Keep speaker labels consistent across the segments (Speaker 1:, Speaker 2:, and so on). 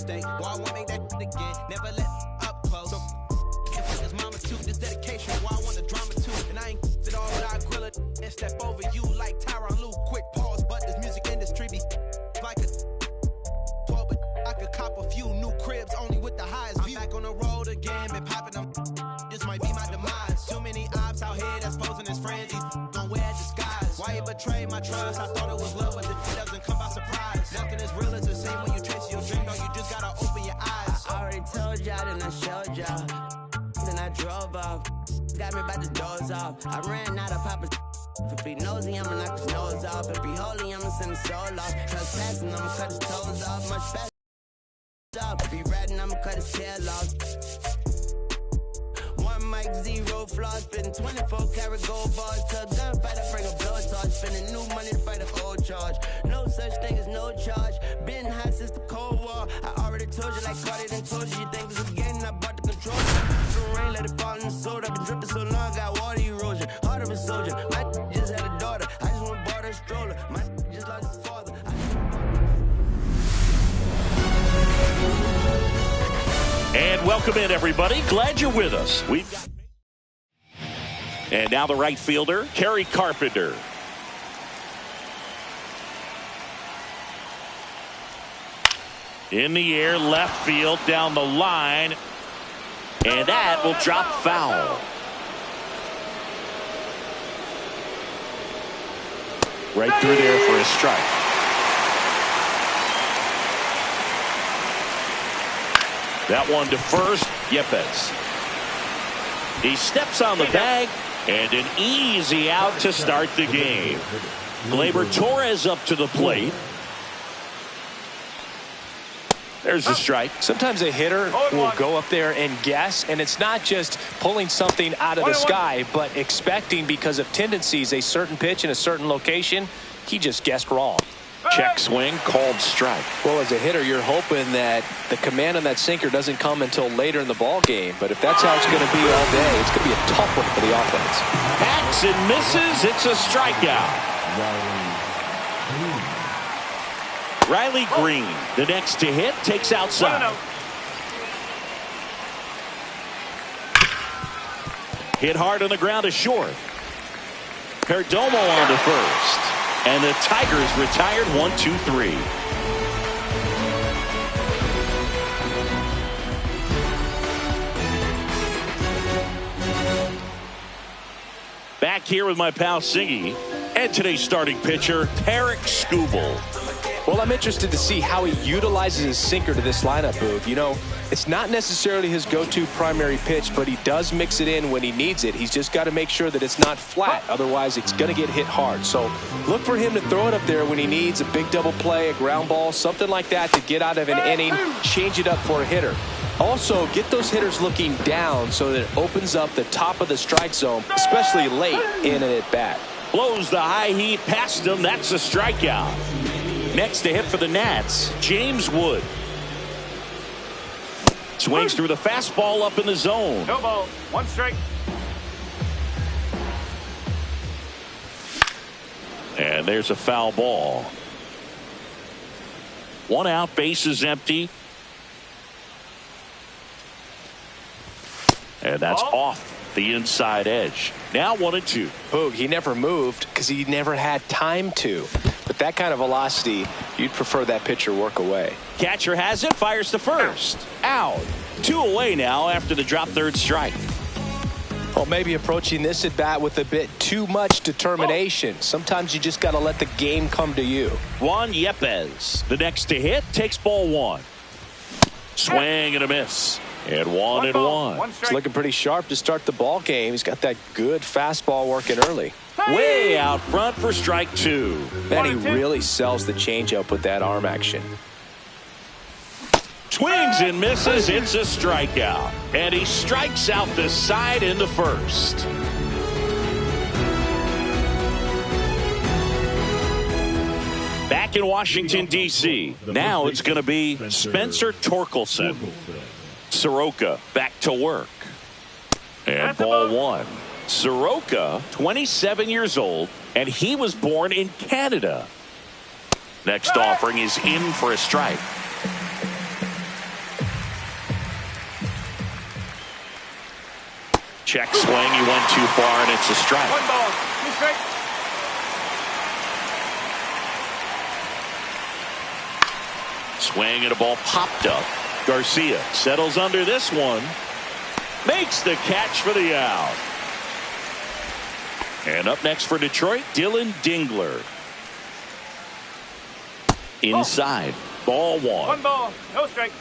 Speaker 1: mistake. Well, I won't make that again. Never let up close. So, his mama too. This dedication, why I want the drama too. And I ain't it all, but I grill it and step over you like Tyronn Lue. Quick pause, but this music industry be like a 12, but I could cop a few new cribs only with the highest view. I'm back on the road again, been popping them. This might be my demise. Too many ops out here that's posing as friends. These gon' wear a disguise. Why you betray my trust? I thought it was love, but it doesn't come by surprise. Nothing as real as the same when you chase your dream. No, you just gotta open your eyes. I already told y'all, then I showed y'all. Then I drove off. Got me by the doors off. I ran out of Papa's. If it be nosy, I'ma knock his nose off. If it be holy, I'ma send his soul off. Cause passing, I'ma cut his toes off. Much faster. If he ratting, I'ma cut his tail off. One mic, zero flaws. Spitting 24 karat gold bars. Tell gunfighter, bring a blow charge. Spending new money to fight a cold charge. No such thing as no charge. Been hot since the Cold War. I already told you like Cardi done told you. You think it's a game, I brought the control. The rain, let it fall in the soda. I've been dripping so long, got water erosion. Heart of a soldier. My just had a daughter. I just went bought her a stroller. My just lost his father.
Speaker 2: And welcome in, everybody. Glad you're with us. We've got... And now the right fielder, Kerry Carpenter. In the air, left field, down the line. And that will drop foul. Right through there for a strike. That one to first, Yepes. He steps on the bag, and an easy out to start the game. Gleyber Torres up to the plate. There's a strike.
Speaker 3: Sometimes a hitter will go up there and guess, and it's not just pulling something out of the sky, but expecting because of tendencies a certain pitch in a certain location. He just guessed wrong.
Speaker 2: Check swing, called strike.
Speaker 3: Well, as a hitter, you're hoping that the command on that sinker doesn't come until later in the ball game. But if that's how it's going to be all day, it's going to be a tough one for the offense.
Speaker 2: Hacks and misses. It's a strikeout. Riley Green, the next to hit, takes outside. Hit hard on the ground to short. Perdomo on to first. And the Tigers retired 1-2-3. Back here with my pal Siggy and today's starting pitcher, Tarek Skubal.
Speaker 3: Well, I'm interested to see how he utilizes his sinker to this lineup, Boog. You know, it's not necessarily his go-to primary pitch, but he does mix it in when he needs it. He's just got to make sure that it's not flat. Otherwise, it's going to get hit hard. So look for him to throw it up there when he needs a big double play, a ground ball, something like that to get out of an inning, change it up for a hitter. Also, get those hitters looking down so that it opens up the top of the strike zone, especially late in an at-bat.
Speaker 2: Blows the high heat past him. That's a strikeout. Next to hit for the Nats, James Wood. Swings through the fastball up in the zone.
Speaker 4: No ball, one strike.
Speaker 2: And there's a foul ball. One out, bases empty. And that's off the inside edge. Now 1-2.
Speaker 3: Boog, he never moved because he never had time to. But that kind of velocity, you'd prefer that pitcher work away.
Speaker 2: Catcher has it, fires to first. Out. 2 away now after the drop third strike.
Speaker 3: Well, maybe approaching this at bat with a bit too much determination. Sometimes you just got to let the game come to you.
Speaker 2: Juan Yepes, the next to hit, takes ball 1. Swing and a miss. And 1-1.
Speaker 3: It's looking pretty sharp to start the ball game. He's got that good fastball working early.
Speaker 2: Way out front for strike 2.
Speaker 3: And he really sells the changeup with that arm action.
Speaker 2: Swings and misses. It's a strikeout. And he strikes out the side in the first. Back in Washington, D.C. Now it's going to be Spencer Torkelson. Soroka back to work. And ball 1. Soroka, 27 years old, and he was born in Canada. Next offering is in for a strike. Check swing. He went too far, and it's a strike.
Speaker 1: 1 ball, 2 strikes.
Speaker 2: Swing and a ball popped up. Garcia settles under this one. Makes the catch for the out. And up next for Detroit, Dylan Dingler. Inside. Ball 1.
Speaker 1: 1 ball, no strike.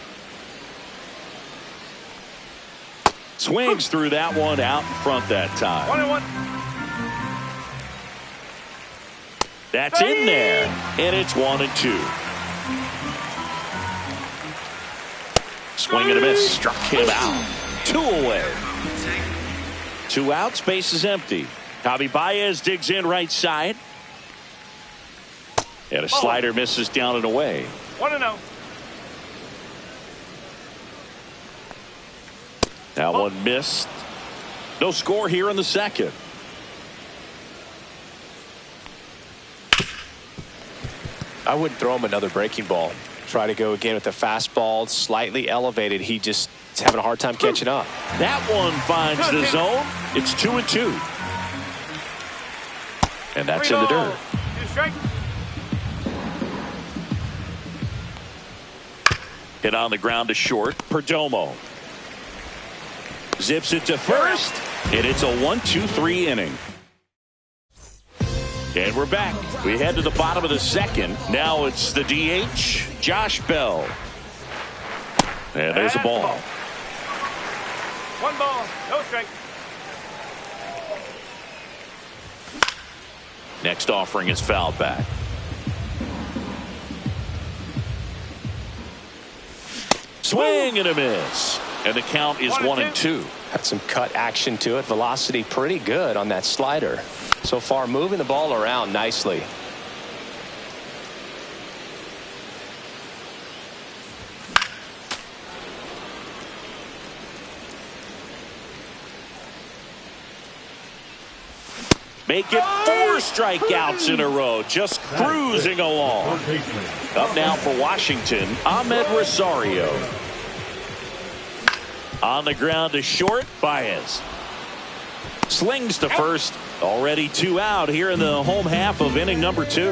Speaker 2: Swings through that one out in front that time.
Speaker 1: 1-1.
Speaker 2: That's in there. And it's 1-2. Swing and a miss. Struck him out. 2 away. 2 outs. Base is empty. Javi Baez digs in right side. And a slider misses down and away.
Speaker 1: 1-0.
Speaker 2: That one missed. No score here in the second.
Speaker 3: I wouldn't throw him another breaking ball. Try to go again with the fastball, slightly elevated. He just is having a hard time catching up.
Speaker 2: That one finds the zone. It's 2-2. And that's in the dirt.
Speaker 1: 2 strikes.
Speaker 2: Hit on the ground to short. Perdomo zips it to first, and it's a 1-2-3 inning. And we're back. We head to the bottom of the second. Now it's the DH, Josh Bell. And there's a ball.
Speaker 1: 1 ball, no strike.
Speaker 2: Next offering is fouled back. Swing and a miss. And the count is 1-2.
Speaker 3: Had some cut action to it. Velocity pretty good on that slider. So far moving the ball around nicely.
Speaker 2: Make it 4 strikeouts in a row. Just cruising along. Up now for Washington, Ahmed Rosario. On the ground to short, Baez. Slings to first. Already 2 out here in the home half of inning number 2.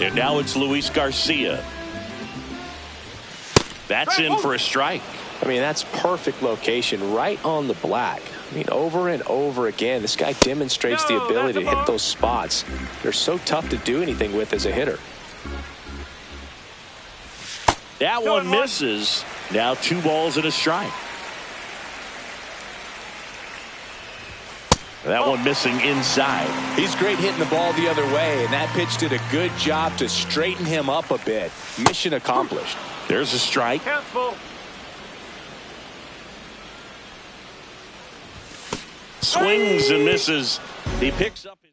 Speaker 2: And now it's Luis Garcia. That's in for a strike.
Speaker 3: I mean, that's perfect location right on the black. I mean, over and over again, this guy demonstrates the ability to hit those spots. They're so tough to do anything with as a hitter.
Speaker 2: That one misses. Now 2 balls and a strike. That one missing inside.
Speaker 3: He's great hitting the ball the other way, and that pitch did a good job to straighten him up a bit. Mission accomplished.
Speaker 2: There's a strike. Swings and misses. He picks up his...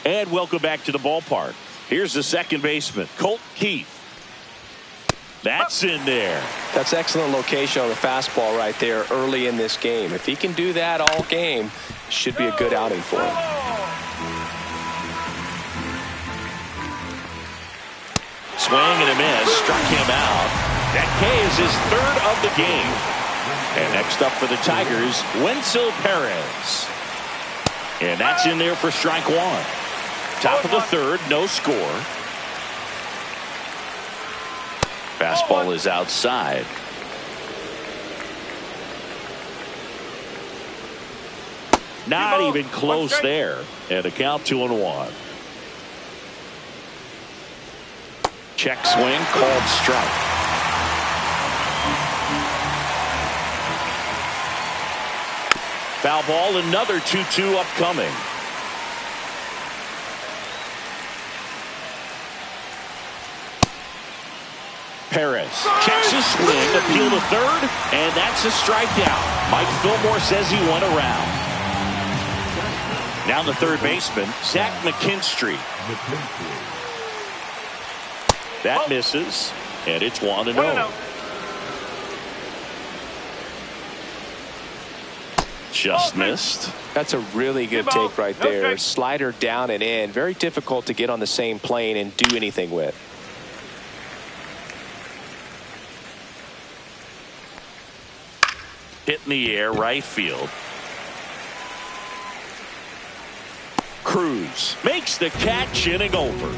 Speaker 2: And welcome back to the ballpark. Here's the second baseman, Colt Keith. That's in there.
Speaker 3: That's excellent location on the fastball right there early in this game. If he can do that all game, should be a good outing for him.
Speaker 2: Swing and a miss. Struck him out. That K is his 3rd of the game. And next up for the Tigers, Wenzel Perez. And that's in there for strike 1. Top of the 3rd, no score. Fastball is outside. Not even close there. And a count 2-1. Check swing, called strike. Foul ball, another 2-2 upcoming. Perez checks his swing, appeal to third, and that's a strikeout. Mike Fillmore says he went around. Now the third baseman, Zach McKinstry. That misses, and it's 1-0. Just missed.
Speaker 3: That's a really good take right there. Slider down and in. Very difficult to get on the same plane and do anything with.
Speaker 2: Hit in the air, right field. Cruz makes the catch, inning over.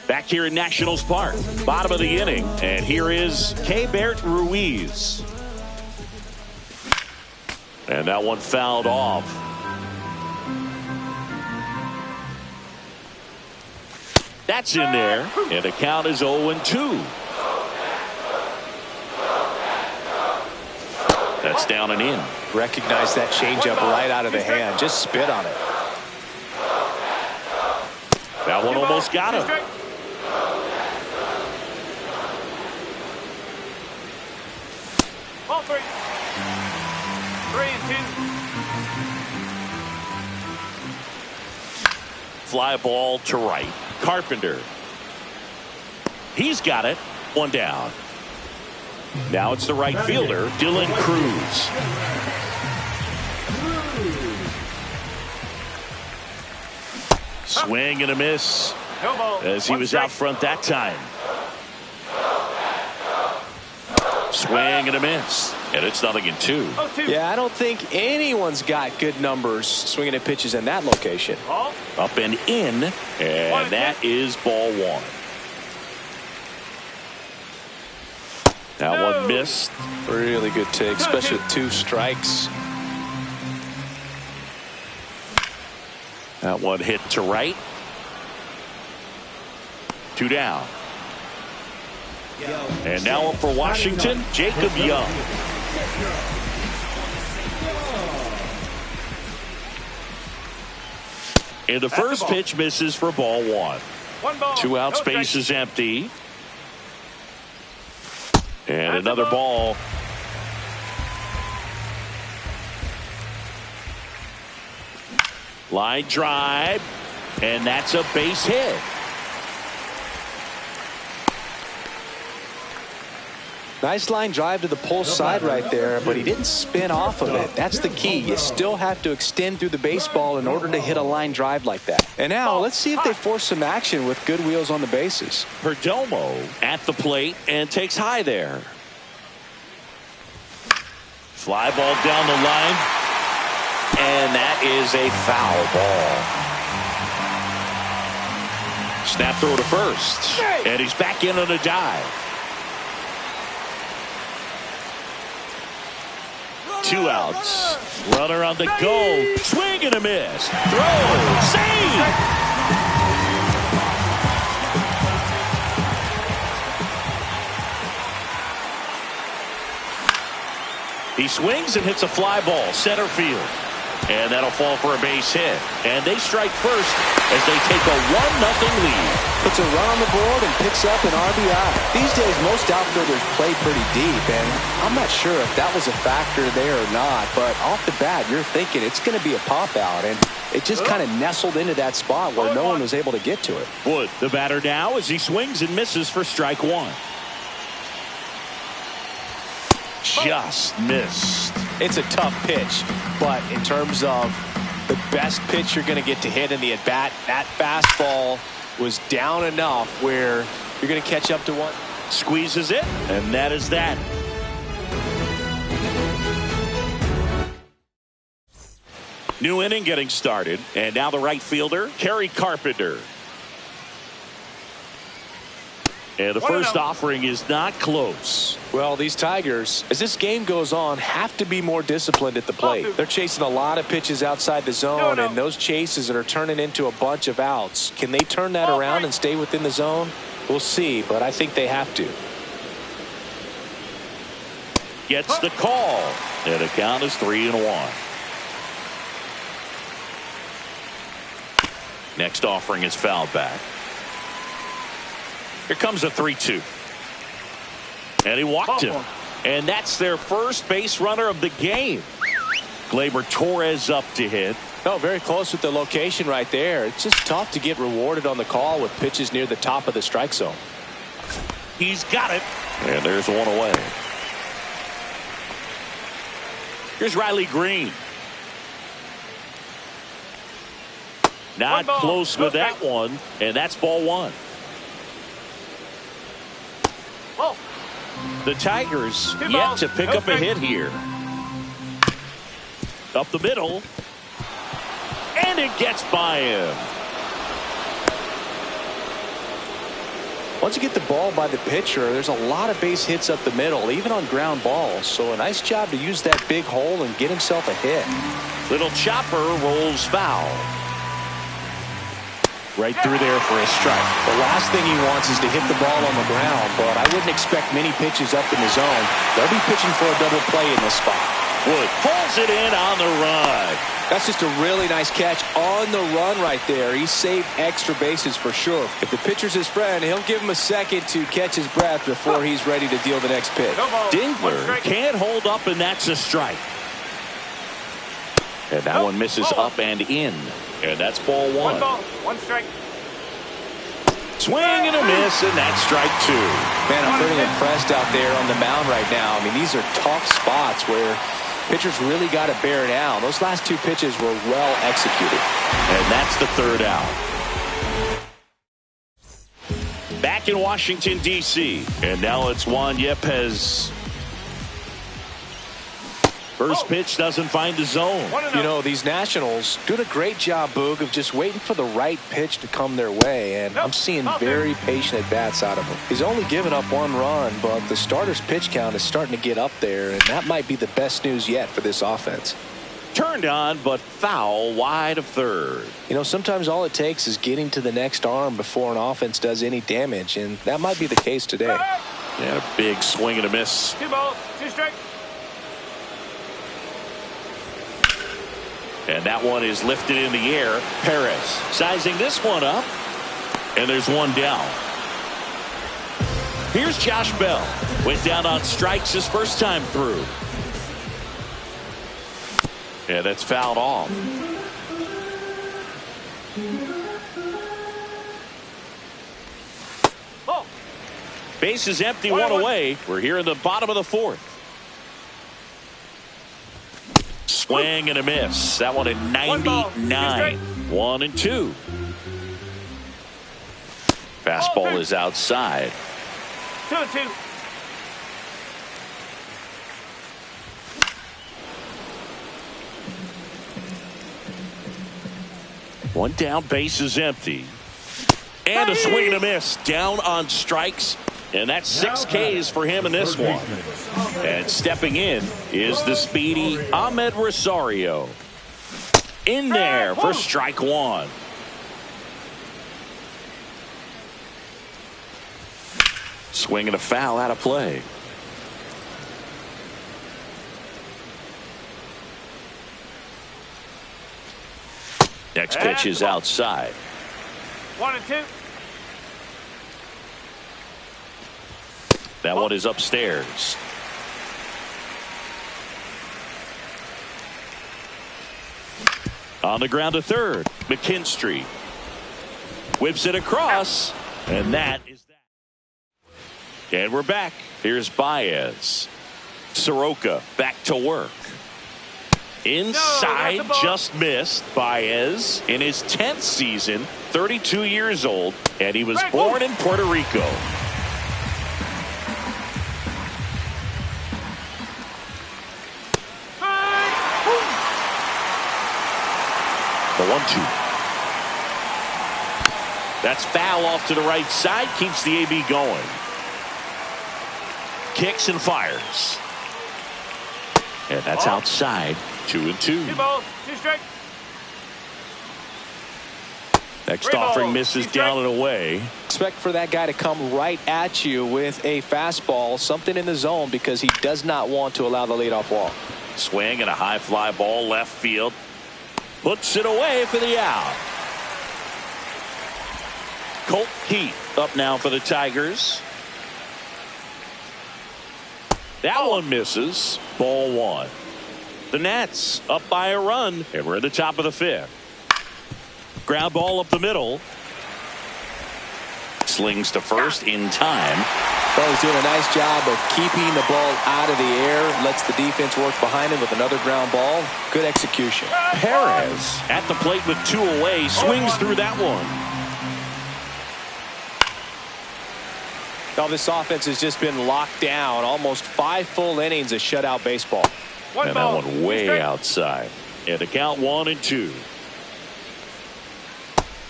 Speaker 2: Back here in Nationals Park, bottom of the inning, and here is Keibert Ruiz. And that one fouled off. That's in there, and the count is 0-2. That's down and in.
Speaker 3: Recognize that changeup right out of the hand. Just spit on it.
Speaker 2: That one almost got him.
Speaker 4: Ball 3. 3-2.
Speaker 2: Fly ball to right. Carpenter. He's got it. One down. Now it's the right fielder, Dylan Cruz. Swing and a miss as he was out front that time. Swing and a miss. And it's 0-2.
Speaker 3: Yeah, I don't think anyone's got good numbers swinging at pitches in that location.
Speaker 2: Up and in, and that is ball 1. That one missed.
Speaker 3: Really good take, especially with 2 strikes.
Speaker 2: That one hit to right. 2 down. And now up for Washington, Jacob Young. And the first pitch misses for ball 1. 2 out, space is empty. And another ball. Line drive, and that's a base hit.
Speaker 3: Nice line drive to the pull side right there, but he didn't spin off of it. That's the key. You still have to extend through the baseball in order to hit a line drive like that. And now let's see if they force some action with good wheels on the bases.
Speaker 2: Perdomo at the plate and takes high there. Fly ball down the line, and that is a foul ball. Snap throw to first, and he's back in on a dive. 2 outs. Runner on the go. Swing and a miss. Throw. Save. He swings and hits a fly ball center field. And that'll fall for a base hit. And they strike first as they take a 1-0 lead.
Speaker 3: Puts a run on the board and picks up an RBI. These days, most outfielders play pretty deep, and I'm not sure if that was a factor there or not, but off the bat, you're thinking it's going to be a pop-out, and it just kind of nestled into that spot where no one was able to get to it.
Speaker 2: Wood, the batter now, as he swings and misses for strike 1. Just missed.
Speaker 3: It's a tough pitch, but in terms of the best pitch you're going to get to hit in the at-bat, that fastball was down enough where you're going to catch up to one.
Speaker 2: Squeezes it, and that is that. New inning getting started, and now the right fielder, Kerry Carpenter. And the first offering is not close.
Speaker 3: Well, these Tigers, as this game goes on, have to be more disciplined at the plate. They're chasing a lot of pitches outside the zone, and those chases that are turning into a bunch of outs. Can they turn that around and stay within the zone? We'll see, but I think they have to.
Speaker 2: Gets the call, and the count is 3-1. Next offering is fouled back. Here comes a 3-2. And he walked him. And that's their first base runner of the game. Gleyber Torres up to hit.
Speaker 3: Oh, very close with the location right there. It's just tough to get rewarded on the call with pitches near the top of the strike zone.
Speaker 2: He's got it. And there's one away. Here's Riley Green. Not close with that one. And that's ball 1. The Tigers yet to pick up a hit here. Up the middle. And it gets by him.
Speaker 3: Once you get the ball by the pitcher, there's a lot of base hits up the middle, even on ground balls. So a nice job to use that big hole and get himself a hit.
Speaker 2: Little chopper rolls foul. Right through there for a strike.
Speaker 3: The last thing he wants is to hit the ball on the ground, but I wouldn't expect many pitches up in the zone. They'll be pitching for a double play in this spot.
Speaker 2: Wood pulls it in on the run.
Speaker 3: That's just a really nice catch on the run right there. He saved extra bases for sure. If the pitcher's his friend, he'll give him a second to catch his breath before he's ready to deal the next pitch.
Speaker 2: Dingler can't hold up, and that's a strike. And that one misses up and in. And that's ball one.
Speaker 4: 1 ball, 1 strike.
Speaker 2: Swing and a miss, and that's strike 2.
Speaker 3: Man, I'm pretty impressed out there on the mound right now. I mean, these are tough spots where pitchers really got to bear down. Those last 2 pitches were well executed.
Speaker 2: And that's the 3rd out. Back in Washington, D.C. And now it's Juan Yepez. First pitch doesn't find the zone.
Speaker 3: You know, these Nationals doing a great job, Boog, of just waiting for the right pitch to come their way. And I'm seeing very patient at-bats out of him. He's only given up 1 run, but the starter's pitch count is starting to get up there. And that might be the best news yet for this offense.
Speaker 2: Turned on, but foul wide of third.
Speaker 3: You know, sometimes all it takes is getting to the next arm before an offense does any damage. And that might be the case today.
Speaker 2: And a big swing and a miss.
Speaker 4: 2 balls, 2 strikes.
Speaker 2: And that one is lifted in the air. Perez sizing this one up. And there's one down. Here's Josh Bell. Went down on strikes his first time through. And that's fouled off.
Speaker 4: Oh.
Speaker 2: Base is empty, one away. We're here in the bottom of the 4th. Swing and a miss. That one at 99. 1 and 2. Fastball is outside.
Speaker 4: 2 and 2.
Speaker 2: One down, base is empty. And a swing and a miss. Down on strikes. And that's 6 Ks for him in this one. And stepping in is the speedy Ahmed Rosario. In there for strike 1. Swing and a foul out of play. Next pitch is outside.
Speaker 4: 1 and 2.
Speaker 2: That one is upstairs. On the ground to third. McKinstry whips it across, and that is that. And we're back. Here's Baez. Soroka back to work. Inside, just missed. Baez in his 10th season, 32 years old, and he was born in Puerto Rico. The 1-2. That's foul off to the right side. Keeps the AB going. Kicks and fires. And that's outside. 2 and 2.
Speaker 4: 2 balls, 2 strikes.
Speaker 2: Next offering misses down and away.
Speaker 3: Expect for that guy to come right at you with a fastball, something in the zone, because he does not want to allow the leadoff walk.
Speaker 2: Swing and a high fly ball left field. Puts it away for the out. Colt Heath up now for the Tigers. That one misses. Ball 1. The Nats up by a run, and we're at the top of the 5th. Ground ball up the middle. Slings to first in time.
Speaker 3: Well, he's doing a nice job of keeping the ball out of the air. Lets the defense work behind him with another ground ball. Good execution.
Speaker 2: Perez at the plate with 2 away. Swings through that one.
Speaker 3: Now this offense has just been locked down. Almost 5 full innings of shutout baseball.
Speaker 2: And that one way outside. And a count 1-2.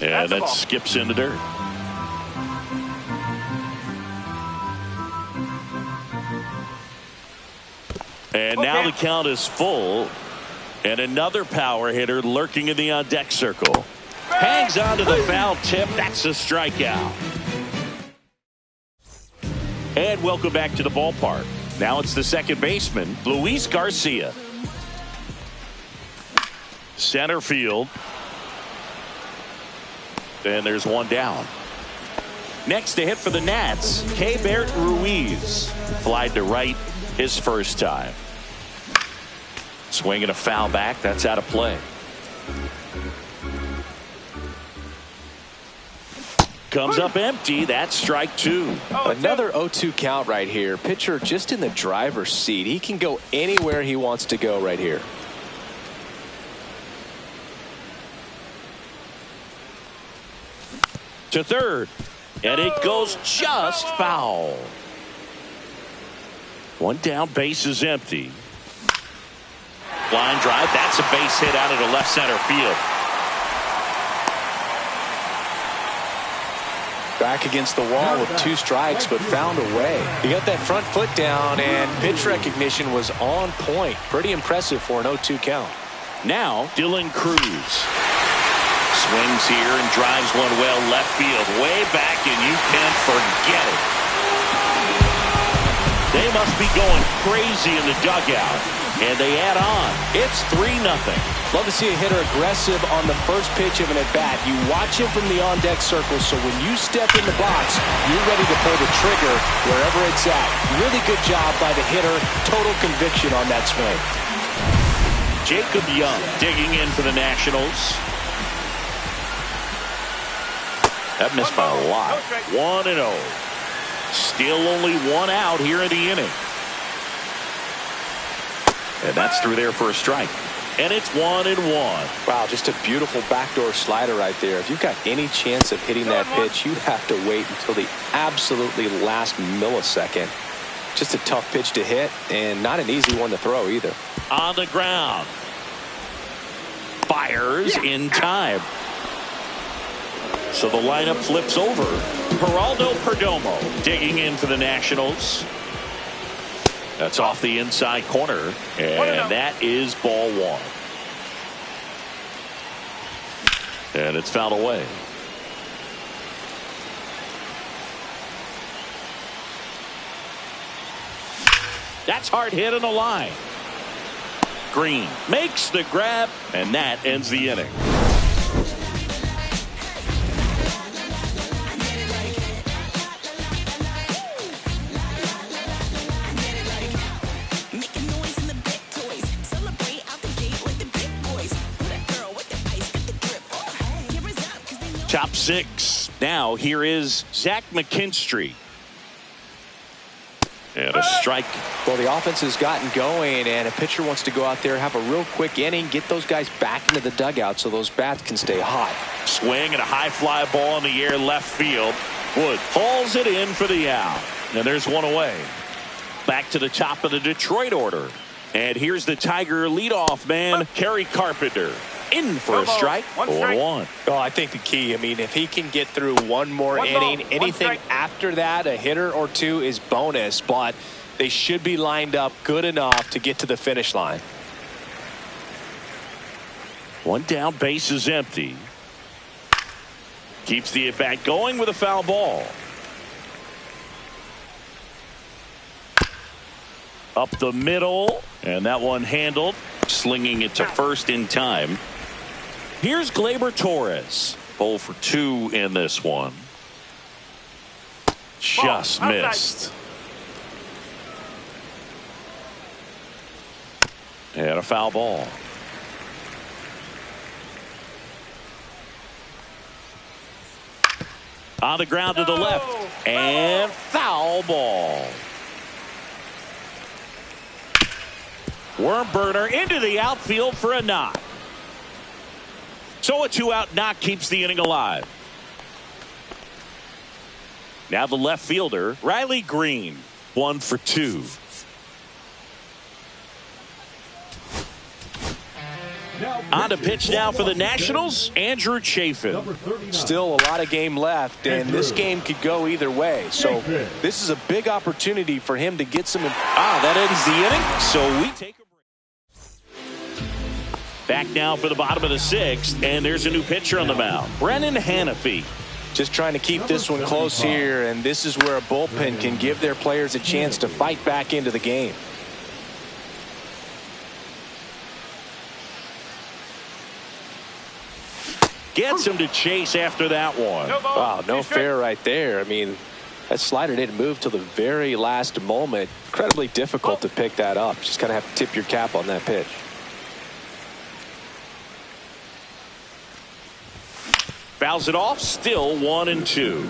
Speaker 2: And that skips into dirt. And now the count is full. And another power hitter lurking in the on-deck circle. Hangs on to the foul tip. That's a strikeout. And welcome back to the ballpark. Now it's the second baseman, Luis Garcia. Center field. And there's one down. Next to hit for the Nats, Keibert Ruiz. Flied to right his first time. Swinging a foul back. That's out of play. Comes up empty. That's strike 2.
Speaker 3: Another 0-2 count right here. Pitcher just in the driver's seat. He can go anywhere he wants to go right here.
Speaker 2: To third. And it goes just foul. One down. Base is empty. Line drive. That's a base hit out of the left center field.
Speaker 3: Back against the wall with 2 strikes, but found a way. He got that front foot down, and pitch recognition was on point. Pretty impressive for an 0-2 count.
Speaker 2: Now, Dylan Cruz. Swings here and drives one well left field. Way back, and you can forget it. They must be going crazy in the dugout. And they add on. It's 3-0.
Speaker 3: Love to see a hitter aggressive on the first pitch of an at-bat. You watch him from the on-deck circle, so when you step in the box, you're ready to pull the trigger wherever it's at. Really good job by the hitter. Total conviction on that swing.
Speaker 2: Jacob Young digging in for the Nationals. That missed by a lot. 1-0. Still only 1 out here in the inning. And that's through there for a strike. And it's 1-1.
Speaker 3: Wow, just a beautiful backdoor slider right there. If you've got any chance of hitting that pitch, you have to wait until the absolutely last millisecond. Just a tough pitch to hit, and not an easy one to throw either.
Speaker 2: On the ground. Fires in time. So the lineup flips over. Geraldo Perdomo digging in for the Nationals. That's off the inside corner, and that is ball 1. And it's fouled away. That's hard hit on the line. Green makes the grab, and that ends the inning. Top 6. Now here is Zach McKinstry. And a strike.
Speaker 3: Well, the offense has gotten going, and a pitcher wants to go out there, have a real quick inning, get those guys back into the dugout so those bats can stay hot.
Speaker 2: Swing and a high fly ball in the air left field. Wood hauls it in for the out. And there's one away. Back to the top of the Detroit order. And here's the Tiger leadoff man, Kerry Carpenter. In for a strike. 0-1.
Speaker 3: Oh, I think the key, I mean, if he can get through one more inning, anything after that, a hitter or 2 is bonus, but they should be lined up good enough to get to the finish line.
Speaker 2: One down, base is empty. Keeps the at-bat going with a foul ball. Up the middle, and that one handled. Slinging it to first in time. Here's Gleyber Torres. 0 for 2 in this one. Just missed. And a foul ball. On the ground to the left. And foul ball. Worm burner into the outfield for a knock. So a 2-out knock keeps the inning alive. Now the left fielder, Riley Green, 1 for 2. On to pitch now for the Nationals, Andrew Chafin.
Speaker 3: Still a lot of game left, and this game could go either way. So this is a big opportunity for him to get some.
Speaker 2: That ends the inning. So we take a break. Back now for the bottom of the 6th, and there's a new pitcher on the mound, Brennan Hanafy.
Speaker 3: Just trying to keep this one close here, and this is where a bullpen can give their players a chance to fight back into the game.
Speaker 2: Gets him to chase after that one.
Speaker 3: Wow, no fair right there. I mean, that slider didn't move till the very last moment. Incredibly difficult to pick that up. Just kind of have to tip your cap on that pitch.
Speaker 2: Fouls it off, still 1-2.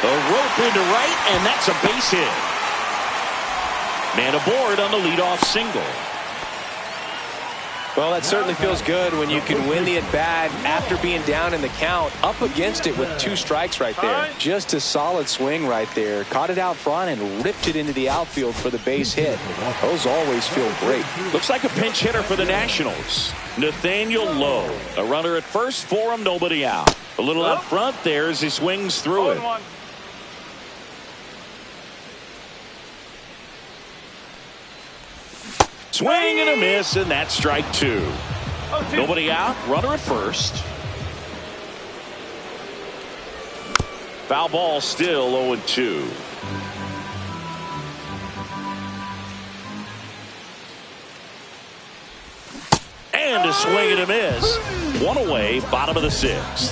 Speaker 2: The rope into right, and that's a base hit. Man aboard on the leadoff single.
Speaker 3: Well, that certainly feels good when you can win the at-bat after being down in the count, up against it with 2 strikes right there. Just a solid swing right there. Caught it out front and ripped it into the outfield for the base hit. Those always feel great.
Speaker 2: Looks like a pinch hitter for the Nationals. Nathaniel Lowe. A runner at first for him, nobody out. A little out front there as he swings through it. Swing and a miss, and that's strike 2. Nobody out, runner at first. Foul ball, still 0-2. And a swing and a miss. 1 away, bottom of the 6th.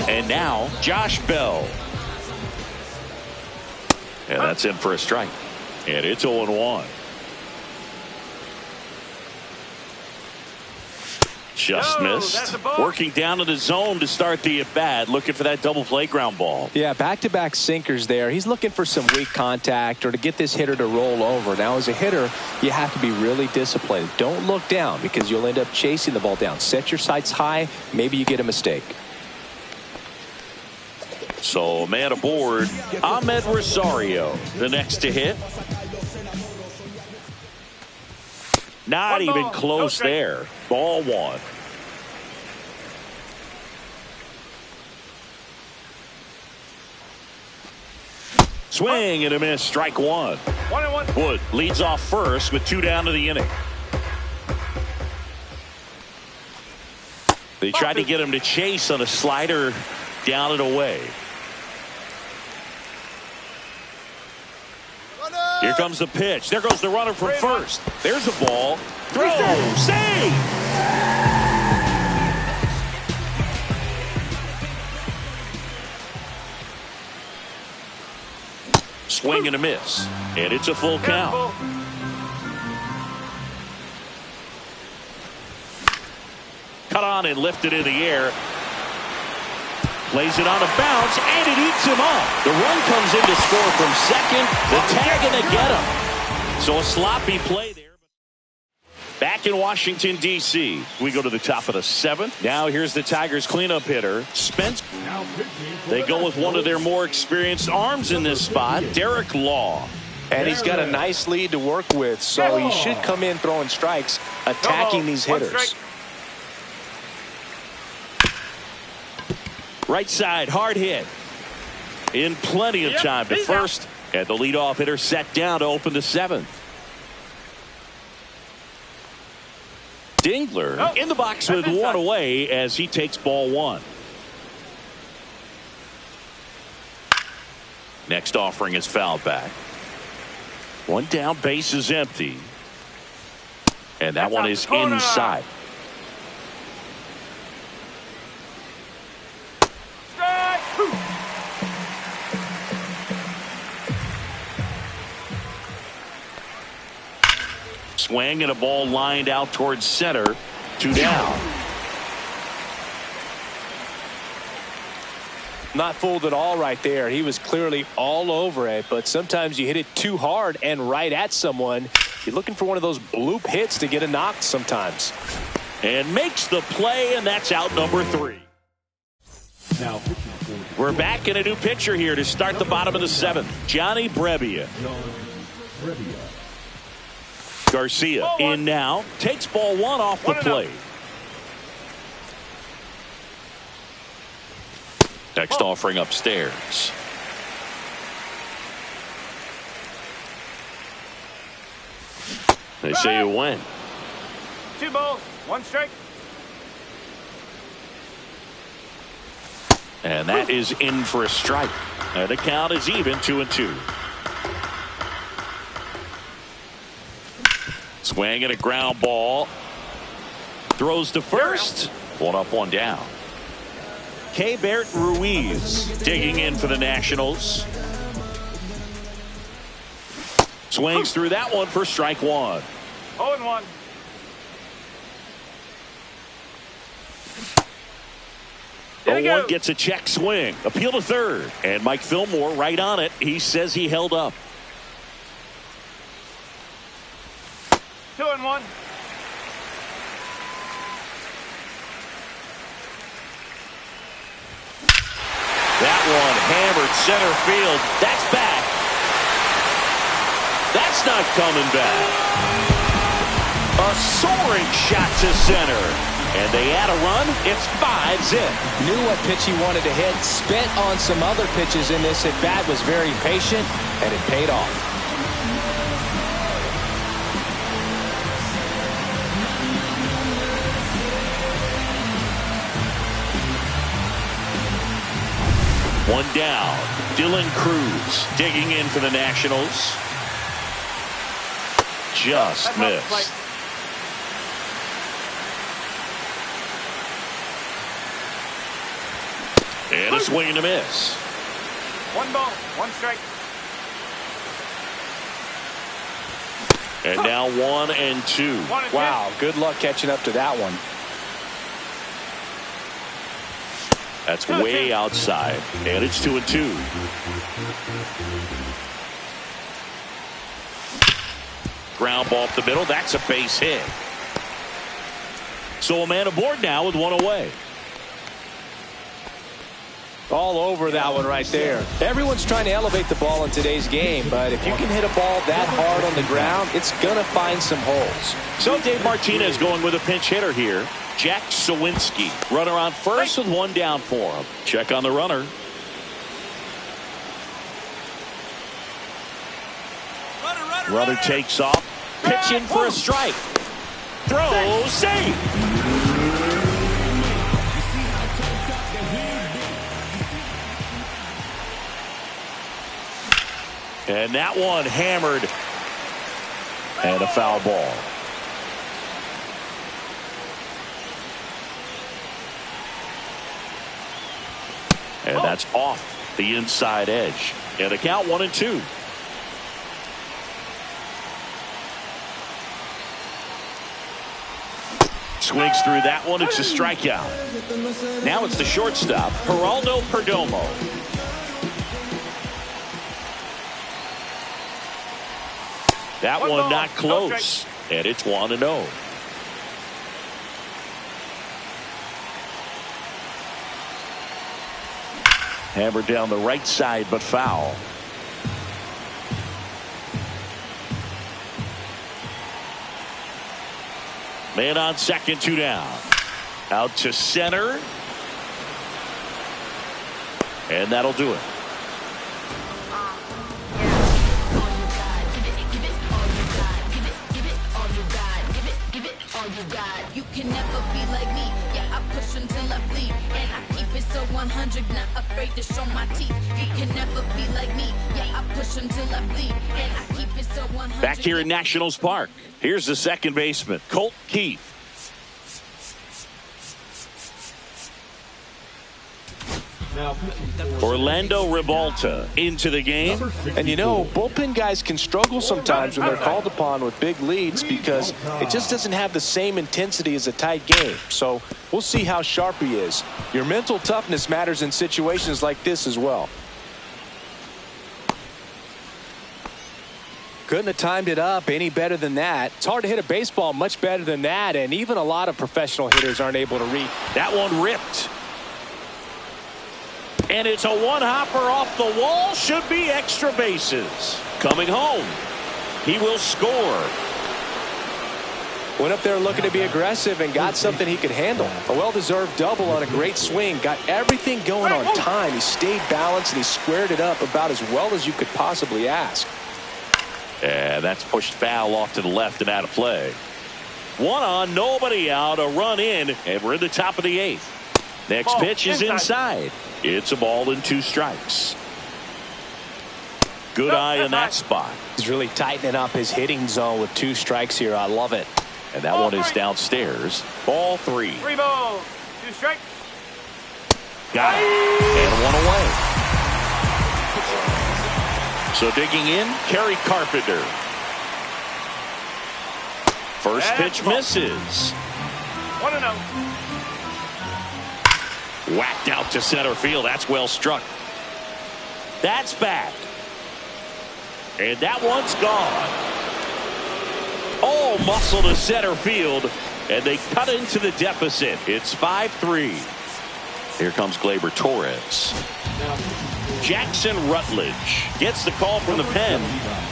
Speaker 2: And now, Josh Bell. And that's in for a strike. And it's 0-1. Just missed. Working down in the zone to start the at-bat, looking for that double play ground ball.
Speaker 3: Yeah, back-to-back sinkers there. He's looking for some weak contact or to get this hitter to roll over. Now, as a hitter, you have to be really disciplined. Don't look down because you'll end up chasing the ball down. Set your sights high. Maybe you get a mistake.
Speaker 2: So, man aboard, Ahmed Rosario, the next to hit. Not even close there. Ball 1. Swing and a miss. Strike 1.
Speaker 4: 1-1.
Speaker 2: Wood leads off first with 2 down to the inning. They tried to get him to chase on a slider down and away. Here comes the pitch. There goes the runner from first. There's a ball. Throw. Save. Swing and a miss. And it's a full count. Cut on and lifted in the air. Plays it on a bounce, and it eats him up. The run comes in to score from second. The tag and they get him. So a sloppy play there. Back in Washington, D.C., we go to the top of the 7th. Now here's the Tigers cleanup hitter, Spence. They go with one of their more experienced arms in this spot, Derek Law.
Speaker 3: And he's got a nice lead to work with, so he should come in throwing strikes, attacking these hitters.
Speaker 2: Right side, hard hit. In plenty of time to first. And the leadoff hitter set down to open the 7th. Dingler in the box with 1 away as he takes ball 1. Next offering is fouled back. 1 down, base is empty. And that one is inside. Swing and a ball lined out towards center. 2 down.
Speaker 3: Not fooled at all right there. He was clearly all over it, but sometimes you hit it too hard and right at someone. You're looking for one of those bloop hits to get a knock sometimes.
Speaker 2: and makes the play, and that's out number 3.
Speaker 5: Now,
Speaker 2: We're back in a new pitcher here to start the bottom of the 7th. Johnny Brebbia. Garcia in now. Takes ball 1 off the plate. Next offering upstairs. They say you win.
Speaker 4: 2 balls, 1 strike.
Speaker 2: And that is in for a strike. And the count is even, 2-2. Swing and a ground ball. Throws to first. 1 up, 1 down. Keibert Ruiz digging in for the Nationals. Swings through that one for strike 1.
Speaker 4: 0-1. There you
Speaker 2: 0-1
Speaker 4: go.
Speaker 2: gets a check swing. Appeal to third. And Mike Fillmore right on it. He says he held up.
Speaker 4: 2-1.
Speaker 2: That one hammered center field. That's back. That's not coming back. A soaring shot to center. And they add a run. It's 5 zip.
Speaker 3: Knew what pitch he wanted to hit. Spent on some other pitches in this at bat. Was very patient, and it paid off.
Speaker 2: One down. Dylan Cruz digging in for the Nationals. Just
Speaker 4: That's off the
Speaker 2: missed.
Speaker 4: plate.
Speaker 2: And a swing and a miss.
Speaker 4: 1 ball, 1 strike.
Speaker 2: And now 1-2.
Speaker 4: 1-2.
Speaker 3: Wow, good luck catching up to that one.
Speaker 2: That's way outside. And it's 2-2. Ground ball up the middle. That's a base hit. So a man aboard now with 1 away.
Speaker 3: All over that one right there. Everyone's trying to elevate the ball in today's game, but if you can hit a ball that hard on the ground, it's going to find some holes.
Speaker 2: So Dave Martinez going with a pinch hitter here. Jack Sawinski. Runner on first with 1 down for him. Check on the runner. Runner takes off. Pitching for a strike. Throw, safe. And that one hammered. And a foul ball. And that's off the inside edge. And the count 1-2. Swings through that one. It's a strikeout. Now it's the shortstop, Geraldo Perdomo. That one not close. And it's 1-0. Hammered down the right side, but foul. Man on second, 2 down. Out to center. And that'll do it.
Speaker 6: You can never be like me. Yeah, I push until I bleed, and I keep it so 100, not afraid to show my teeth. You can never be like me. Yeah, I push until I bleed, and I keep it so 100.
Speaker 2: Back here in Nationals Park. Here's the second baseman, Colt Keith. Orlando Ribalta into the game.
Speaker 3: And you know, bullpen guys can struggle sometimes when they're called upon with big leads because it just doesn't have the same intensity as a tight game. So we'll see how sharp he is. Your mental toughness matters in situations like this as well. Couldn't have timed it up any better than that. It's hard to hit a baseball much better than that, and even a lot of professional hitters aren't able to read.
Speaker 2: That one ripped. And it's a one-hopper off the wall. Should be extra bases. Coming home. He will score.
Speaker 3: Went up there looking to be aggressive and got something he could handle. A well-deserved double on a great swing. Got everything going on time. He stayed balanced and he squared it up about as well as you could possibly ask.
Speaker 2: And that's pushed foul off to the left and out of play. One on, nobody out, a run in, and we're in the top of the 8th. Next pitch is inside. It's a ball and 2 strikes. Good eye in that spot.
Speaker 3: He's really tightening up his hitting zone with 2 strikes here. I love it.
Speaker 2: And that one is downstairs. Ball 3.
Speaker 4: 3 balls, 2 strikes.
Speaker 2: Got it. And 1 away. So digging in, Kerry Carpenter. First pitch misses.
Speaker 4: 1-0.
Speaker 2: Whacked out to center field. That's well struck. That's back. And that one's gone. All muscle to center field. And they cut into the deficit. It's 5-3. Here comes Gleyber Torres. Jackson Rutledge gets the call from the pen.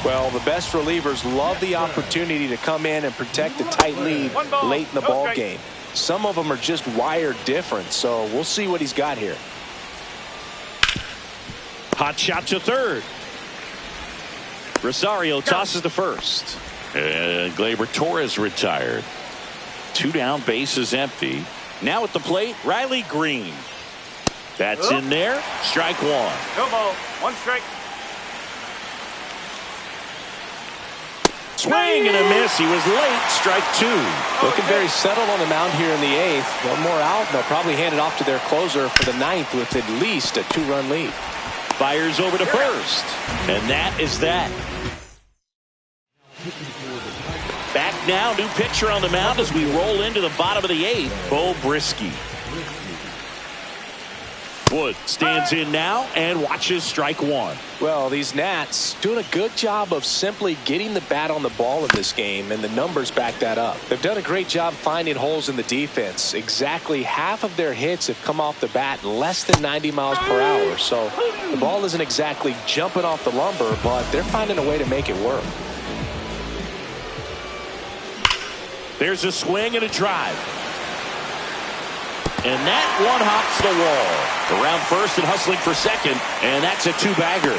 Speaker 3: Well, the best relievers love the opportunity to come in and protect a tight lead late in the ball game. Some of them are just wired different, so we'll see what he's got here.
Speaker 2: Hot shot to third. Rosario tosses to first. And Gleyber Torres retired. 2 down, bases empty. Now at the plate, Riley Green. That's in there. Strike 1.
Speaker 4: No ball, 1 strike.
Speaker 2: Swing and a miss. He was late. Strike 2.
Speaker 3: Looking very settled on the mound here in the 8th. One more out, and they'll probably hand it off to their closer for the 9th with at least a 2-run lead.
Speaker 2: Fires over to first. And that is that. Back now, new pitcher on the mound as we roll into the bottom of the 8th. Bo Brisky. Wood stands in now and watches strike 1.
Speaker 3: Well, these Nats doing a good job of simply getting the bat on the ball in this game, and the numbers back that up. They've done a great job finding holes in the defense. Exactly half of their hits have come off the bat less than 90 miles per hour. So the ball isn't exactly jumping off the lumber, but they're finding a way to make it work.
Speaker 2: There's a swing and a drive. And that one hops the wall. Around first and hustling for second. And that's a 2-bagger.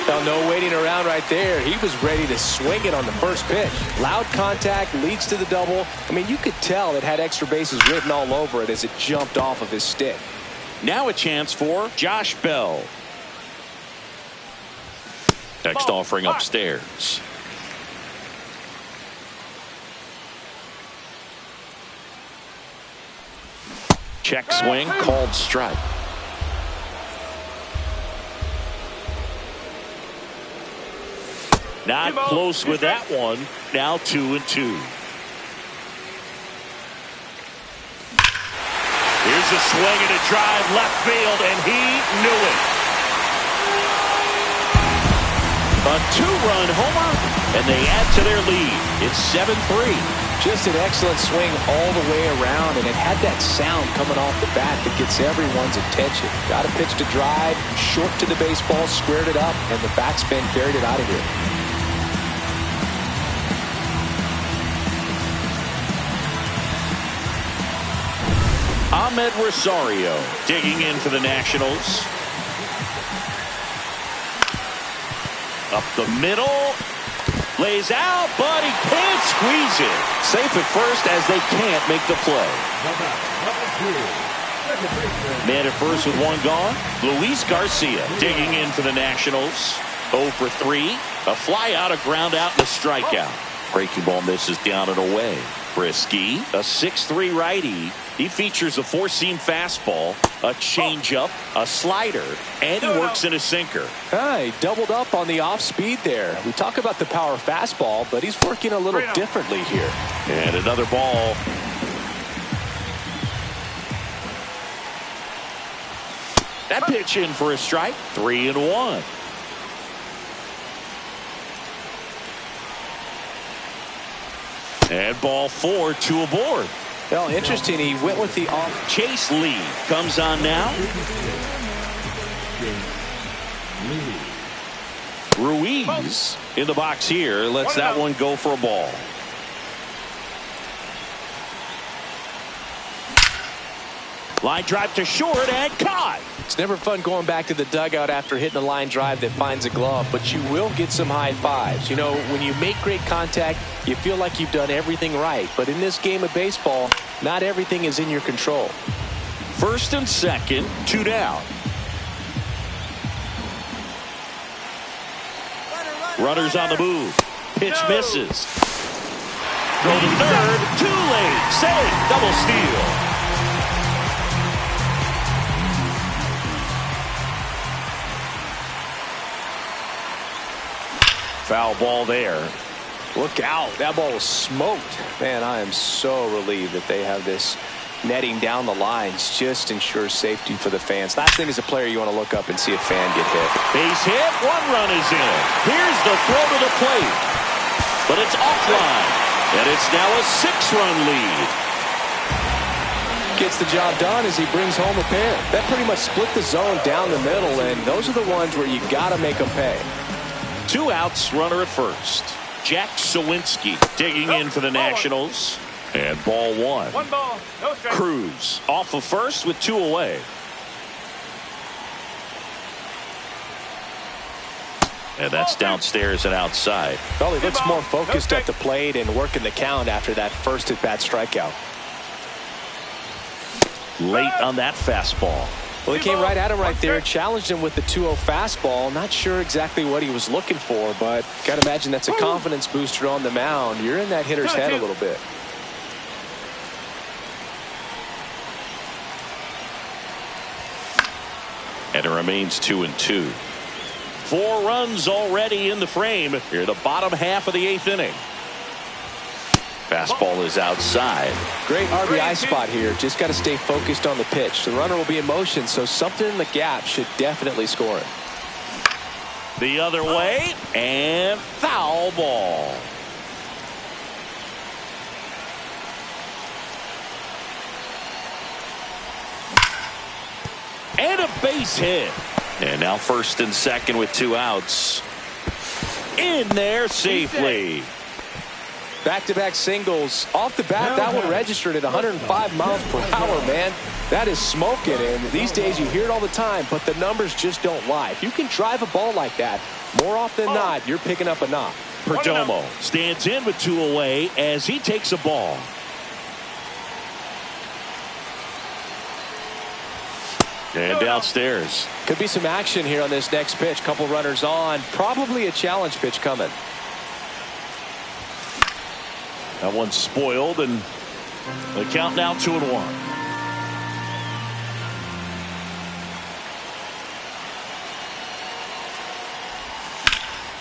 Speaker 3: Now, no waiting around right there. He was ready to swing it on the first pitch. Loud contact leads to the double. I mean, you could tell it had extra bases written all over it as it jumped off of his stick.
Speaker 2: Now a chance for Josh Bell. Next offering upstairs. Check swing, called strike. Not close with that one. Now 2-2. Here's a swing and a drive left field, and he knew it. A 2-run homer, and they add to their lead. It's 7-3.
Speaker 3: Just an excellent swing all the way around, and it had that sound coming off the bat that gets everyone's attention. Got a pitch to drive, short to the baseball, squared it up, and the backspin carried it out of here.
Speaker 2: Ahmed Rosario digging in for the Nationals. Up the middle. Lays out, but he can't squeeze it. Safe at first as they can't make the play. Man at first with 1 gone. Luis Garcia digging in for the Nationals. 0 for 3. A fly out, a ground out, and a strikeout. Breaking ball misses down and away. Brisky, a 6'3 righty. He features a 4-seam fastball, a changeup, a slider, and he works in a sinker.
Speaker 3: He doubled up on the off speed there. We talk about the power fastball, but he's working a little differently here.
Speaker 2: And another ball. That pitch in for a strike. 3-1. And ball 4, 2 aboard.
Speaker 3: Well, interesting. He went with the off.
Speaker 2: Chase Lee comes on now. Ruiz in the box here. Lets that one go for a ball. Line drive to short and caught.
Speaker 3: It's never fun going back to the dugout after hitting a line drive that finds a glove, but you will get some high fives. You know, when you make great contact, you feel like you've done everything right. But in this game of baseball, not everything is in your control.
Speaker 2: 1st and 2nd, 2 down. Runners on the move. Pitch misses. Throw to 3rd. Too late. Safe. Double steal. Foul ball there.
Speaker 3: Look out. That ball was smoked. Man, I am so relieved that they have this netting down the lines. Just ensures safety for the fans. Last thing as a player, you want to look up and see a fan get hit.
Speaker 2: Base hit. 1 run is in. Here's the throw to the plate. But it's offline. And it's now a 6-run lead.
Speaker 3: Gets the job done as he brings home a pair. That pretty much split the zone down the middle, and those are the ones where you got to make them pay.
Speaker 2: 2 outs, runner at first. Jack Sawinski digging in for the Nationals. And ball 1.
Speaker 4: 1 ball, no strike.
Speaker 2: Cruz off of first with 2 away. And that's downstairs and outside.
Speaker 3: Well, he looks more focused at the plate and working the count after that first at-bat strikeout.
Speaker 2: Late on that fastball.
Speaker 3: Well, he came right at him right there, challenged him with the 2-0 fastball. Not sure exactly what he was looking for, but got to imagine that's a confidence booster on the mound. You're in that hitter's head a little bit.
Speaker 2: And it remains 2-2. 4 runs already in the frame here, the bottom half of the 8th inning. Fastball is outside.
Speaker 3: Great RBI spot here. Just got to stay focused on the pitch. The runner will be in motion, so something in the gap should definitely score it.
Speaker 2: The other way, and foul ball. And a base hit. And now 1st and 2nd with 2 outs. In there safely.
Speaker 3: Back-to-back singles. Off the bat, that one registered at 105 miles per hour, man. That is smoking, and these days you hear it all the time, but the numbers just don't lie. If you can drive a ball like that, more often than not, you're picking up a knock.
Speaker 2: Perdomo stands in with 2 away as he takes a ball. And downstairs.
Speaker 3: Could be some action here on this next pitch. Couple runners on. Probably a challenge pitch coming.
Speaker 2: That one's spoiled, and the count now 2-1.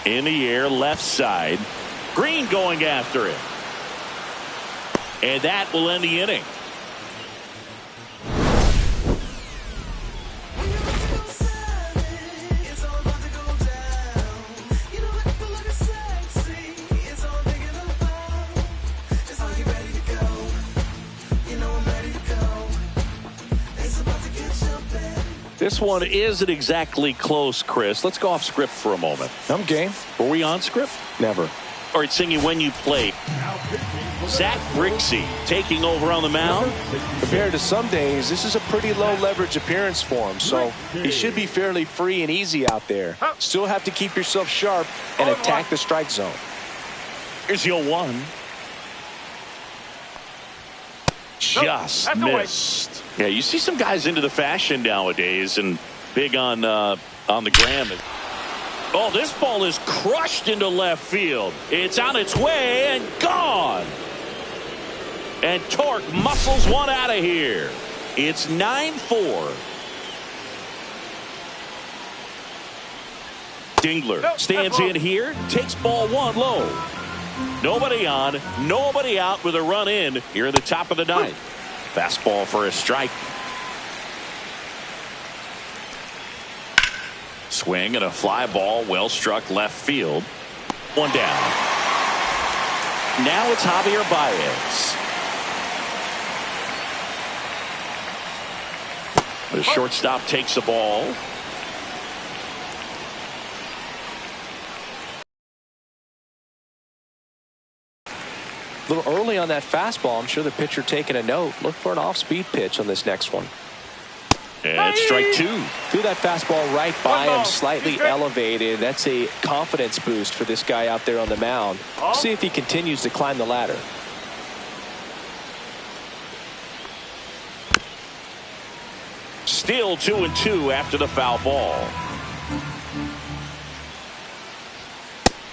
Speaker 2: In the air, left side. Green going after it. And that will end the inning. This one isn't exactly close, Chris. Let's go off script for a moment.
Speaker 3: I'm game.
Speaker 2: Were we on script?
Speaker 3: Never.
Speaker 2: All right, singing When You Play. Zach Brixey taking over on the mound.
Speaker 3: Compared to some days, this is a pretty low leverage appearance for him, so he should be fairly free and easy out there. Still have to keep yourself sharp and attack the strike zone.
Speaker 2: Here's the 0-1. Just missed. Yeah, you see some guys into the fashion nowadays and big on the gram. Oh, this ball is crushed into left field. It's on its way and gone. And Torque muscles one out of here. It's 9-4. Dingler stands in here, takes ball 1 low. Nobody on, nobody out with a run in here in the top of the 9th. Fastball for a strike. Swing and a fly ball, well struck left field. 1 down. Now it's Javier Baez. The shortstop takes the ball.
Speaker 3: A little early on that fastball. I'm sure the pitcher taking a note. Look for an off-speed pitch on this next one.
Speaker 2: And strike two.
Speaker 3: Threw that fastball right by him, slightly elevated. That's a confidence boost for this guy out there on the mound. See if he continues to climb the ladder.
Speaker 2: Still 2-2 after the foul ball.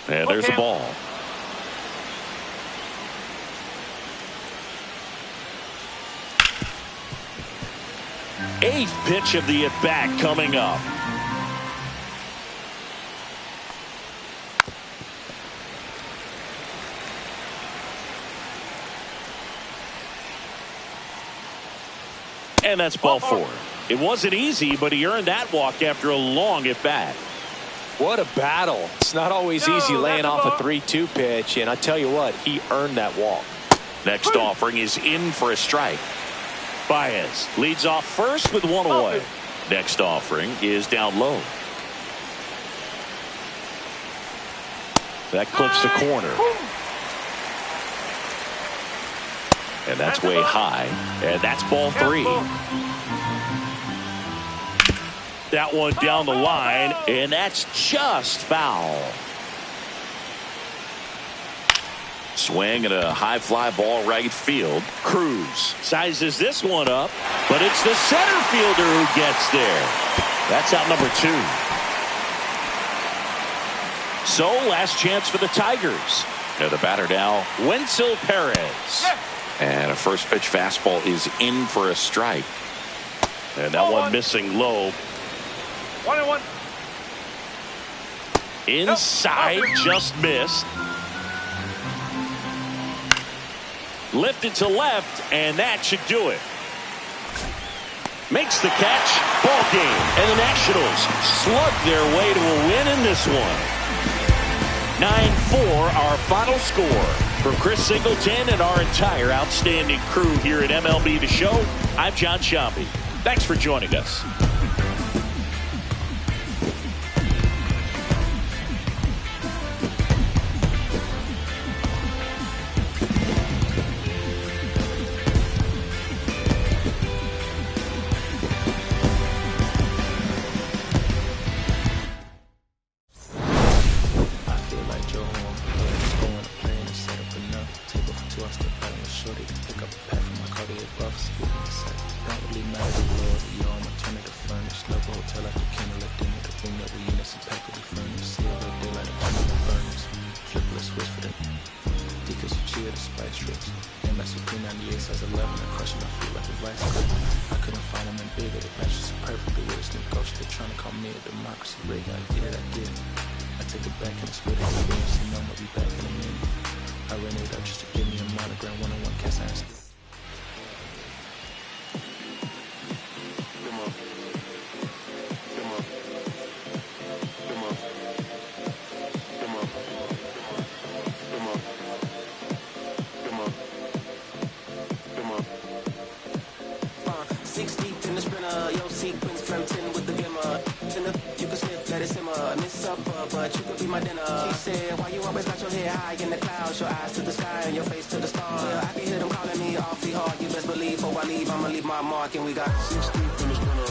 Speaker 2: And there's the ball. Eighth pitch of the at-bat coming up. And that's ball four. It wasn't easy, but he earned that walk after a long at-bat.
Speaker 3: What a battle. It's not always easy laying off a 3-2 pitch, and I tell you what, he earned that walk.
Speaker 2: Next offering is in for a strike. Baez leads off first with one away. Next offering is down low. That clips the corner. And that's way high. And that's ball three. That one down the line, and that's just foul. Swing and a high fly ball right field. Cruz sizes this one up, but it's the center fielder who gets there. That's out number two. So last chance for the Tigers. And the batter now, Wenzel Perez. And a first pitch fastball is in for a strike. And that one missing low.
Speaker 4: 1-1.
Speaker 2: Inside, just missed. Lifted to left, and that should do it. Makes the catch. Ball game. And the Nationals slug their way to a win in this one. 9-4, our final score. For Chris Singleton and our entire outstanding crew here at MLB The Show, I'm John Sciambi. Thanks for joining us.
Speaker 1: But you could be my dinner. She said, why you always got your head high in the clouds, your eyes to the sky and your face to the stars? Well, I can hear them calling me awfully hard. You best believe before I leave, I'ma leave my mark. And we got 6 deep in this